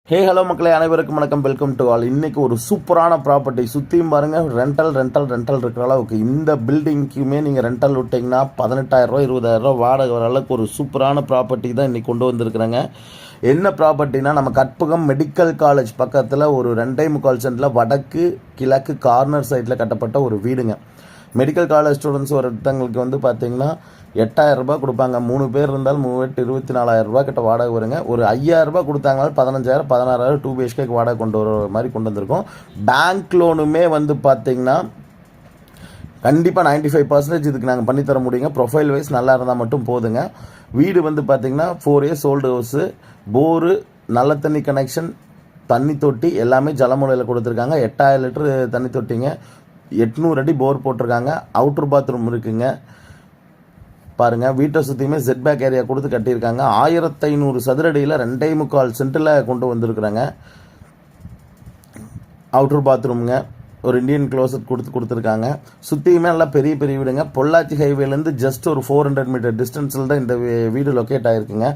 Hello மக்களே, அனைவருக்கும் வணக்கம். Welcome to all. இன்றைக்கி ஒரு சூப்பரான ப்ராப்பர்ட்டி. சுற்றியும் பாருங்கள், ரெண்டல் இருக்கிற அளவுக்கு. இந்த பில்டிங்க்குமே நீங்கள் ரெண்டல் விட்டிங்கன்னா 18,000 20,000 வாடகை வர அளவுக்கு ஒரு சூப்பரான ப்ராப்பர்ட்டி தான் இன்றைக்கி கொண்டு வந்திருக்கிறேங்க. என்ன ப்ராப்பர்ட்டினா, நம்ம கற்பகம் மெடிக்கல் காலேஜ் பக்கத்தில் ஒரு 2.25 சென்டில் வடக்கு கிழக்கு கார்னர் சைடில் கட்டப்பட்ட ஒரு வீடுங்க. மெடிக்கல் காலேஜ் ஸ்டூடெண்ட்ஸ் ஒருத்தங்களுக்கு வந்து பார்த்தீங்கன்னா 8,000 ரூபாய் கொடுப்பாங்க. 3 பேர் இருந்தாலும் 3 24,000 ரூபா கிட்ட வாடகை வருங்க. ஒரு 5,000 ரூபாய் கொடுத்தாங்கனாலும் 15,000 16,000 2 BHK வாடகை கொண்டு வர மாதிரி கொண்டு வந்திருக்கோம். பேங்க் லோனுமே வந்து பார்த்தீங்கன்னா கண்டிப்பாக 95% இதுக்கு நாங்கள் பண்ணித்தர முடியுங்க. ப்ரொஃபைல் வைஸ் நல்லா இருந்தால் மட்டும் போதுங்க. வீடு வந்து பார்த்தீங்கன்னா 4 இயர்ஸ் ஓல்டு ஹவுஸு, போரு, நல்ல தண்ணி கனெக்ஷன், தண்ணி தொட்டி எல்லாமே ஜலமுறையில் கொடுத்துருக்காங்க. 8,000 லிட்டரு தண்ணி தொட்டிங்க, 800 அடி போர் போட்டிருக்காங்க. அவுட்ரு பாத்ரூம் இருக்குங்க. பாருங்கள், வீட்டை சுற்றியுமே செட் பேக் ஏரியா கொடுத்து கட்டியிருக்காங்க. 1500 சதுரடியில் 2.25 சென்ட்டில் கொண்டு வந்திருக்குறாங்க. அவுட்ரு பாத்ரூமுங்க, ஒரு இந்தியன் க்ளோசட் கொடுத்துருக்காங்க. சுற்றியுமே நல்லா பெரிய பெரிய வீடுங்க. பொள்ளாச்சி ஹைவேலேருந்து ஜஸ்ட் ஒரு 400 மீட்டர் டிஸ்டன்ஸில் தான் இந்த வீடு லொக்கேட் ஆகிருக்குங்க.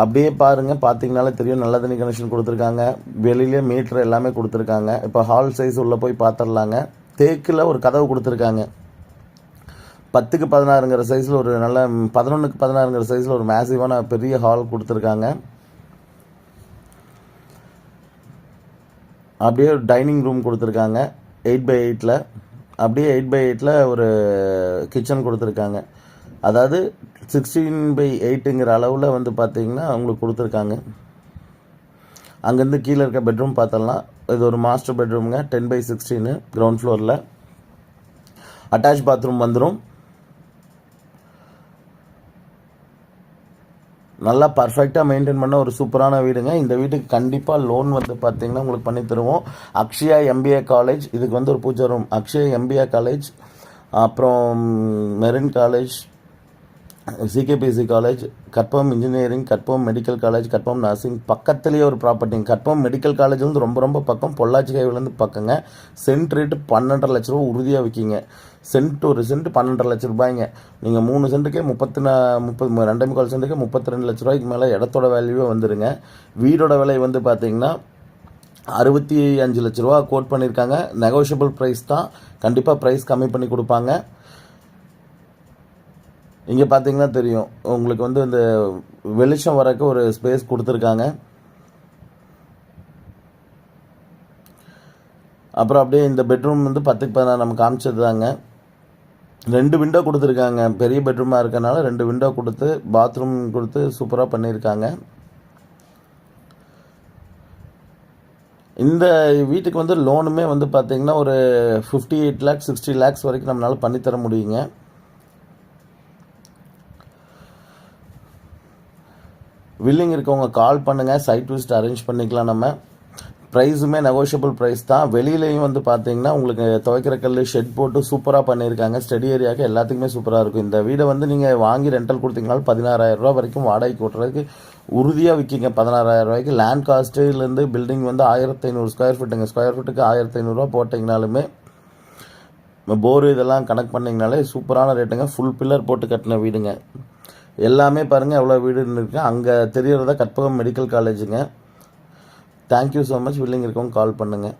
அப்படியே பாருங்கள், பார்த்தீங்கனாலே தெரியும், நல்ல தண்ணி கனெக்ஷன் கொடுத்துருக்காங்க. வெளியிலே மீட்ரு எல்லாமே கொடுத்துருக்காங்க. இப்போ ஹால் சைஸ் உள்ளே போய் பார்த்துடலாங்க. தேக்கில் ஒரு கதவு கொடுத்துருக்காங்க. 10க்கு 16ங்கிற சைஸில் ஒரு நல்ல 11க்கு 16ங்கிற சைஸில் ஒரு மேசிவான பெரிய ஹால் கொடுத்துருக்காங்க. அப்படியே ஒரு டைனிங் ரூம் கொடுத்துருக்காங்க 8x8. அப்படியே 8x8 ஒரு கிச்சன் கொடுத்துருக்காங்க. அதாவது 16x8ங்கிற அளவில் வந்து பார்த்தீங்கன்னா அவங்களுக்கு கொடுத்துருக்காங்க. அங்கேருந்து கீழே இருக்க பெட்ரூம் பார்த்தலாம். இது ஒரு மாஸ்டர் பெட்ரூமுங்க, 10x16 கிரவுண்ட் ஃப்ளோரில். அட்டாச் பாத்ரூம் வந்துடும். நல்லா பர்ஃபெக்டாக மெயின்டைன் பண்ண ஒரு சூப்பரான வீடுங்க. இந்த வீட்டுக்கு கண்டிப்பாக லோன் வந்து பார்த்தீங்கன்னா உங்களுக்கு பண்ணி தருவோம். அக்ஷயா MBA காலேஜ், இதுக்கு வந்து ஒரு பூஜை ரூம். அக்ஷயா MBA காலேஜ், அப்புறம் marine college, CKPC college, Karpagam engineering, Karpagam medical college, Karpagam nursing பக்கத்துலேயே ஒரு ப்ராப்பர்ட்டிங்க. கற்பகம் மெடிக்கல் காலேஜ் வந்து ரொம்ப பக்கம், பொள்ளாச்சி ஹைவேலேருந்து பக்கங்க. சென்ட் ரேட்டு 12.5 லட்ச ரூபா உறுதியாக விற்கிங்க. ஒரு சென்ட் 12.5 லட்ச ரூபாய்ங்க. நீங்கள் 3 சென்ட்டுக்கே 2.25 சென்ட்டுக்கே 32 லட்ச ரூபாய்க்கு மேலே இடத்தோட வேல்யூவே வந்துடுங்க. வீடோட விலை வந்து பார்த்தீங்கன்னா 65 லட்ச ரூபா கோட் பண்ணியிருக்காங்க. நெகோஷியபிள் ப்ரைஸ் தான், கண்டிப்பாக ப்ரைஸ் கம்மி பண்ணி கொடுப்பாங்க. இங்கே பார்த்தீங்கன்னா தெரியும் உங்களுக்கு, வந்து இந்த வெளிச்சம் வரக்கு ஒரு ஸ்பேஸ் கொடுத்துருக்காங்க. அப்புறம் அப்படியே இந்த பெட்ரூம் வந்து 10க்கு 16 நம்ம காமிச்சது தாங்க. 2 விண்டோ கொடுத்துருக்காங்க. பெரிய பெட்ரூமாக இருக்கனால 2 விண்டோ கொடுத்து பாத்ரூம் கொடுத்து சூப்பராக பண்ணியிருக்காங்க. இந்த வீட்டுக்கு வந்து லோனுமே வந்து பார்த்தீங்கன்னா ஒரு 58 lakhs 60 lakhs வரைக்கும் நம்மளால் பண்ணித்தர முடியுங்க. வில்லிங் இருக்கவங்க கால் பண்ணுங்கள், சைட் விசிட் அரேஞ்ச் பண்ணிக்கலாம். நம்ம ப்ரைஸுமே நெகோஷியபிள் ப்ரைஸ் தான். வெளியிலையும் வந்து பார்த்தீங்கன்னா உங்களுக்கு துவைக்கிற கல் ஷெட் போட்டு சூப்பராக பண்ணியிருக்காங்க. ஸ்டடி ஏரியாவுக்கு எல்லாத்துக்குமே சூப்பராக இருக்கும். இந்த வீடை வந்து நீங்கள் வாங்கி ரெண்டல் கொடுத்தீங்கனாலும் 16,000 ரூபா வரைக்கும் வாடகைக்கு ஓட்டுறதுக்கு உறுதியாக விற்கிங்க. 16,000 ரூபாய்க்கு. லேண்ட் காஸ்ட்டுலேருந்து பில்டிங் வந்து 1500 ஸ்கொயர் ஃபீட்டுங்க. ஸ்கொயர் ஃபீட்டுக்கு 1500 ரூபா போட்டிங்கனாலுமே, போரு இதெல்லாம் கனெக்ட் பண்ணிங்கனாலே சூப்பரான ரேட்டுங்க. ஃபுல் பில்லர் போட்டு கட்டின வீடுங்க. எல்லாமே பாருங்கள் எவ்வளோ வீடுன்னு இருக்குது. அங்கே தெரியறதா கற்பகம் மெடிக்கல் காலேஜுங்க. Thank you so much. வில்லிங் இருக்கவங்க கால் பண்ணுங்கள்.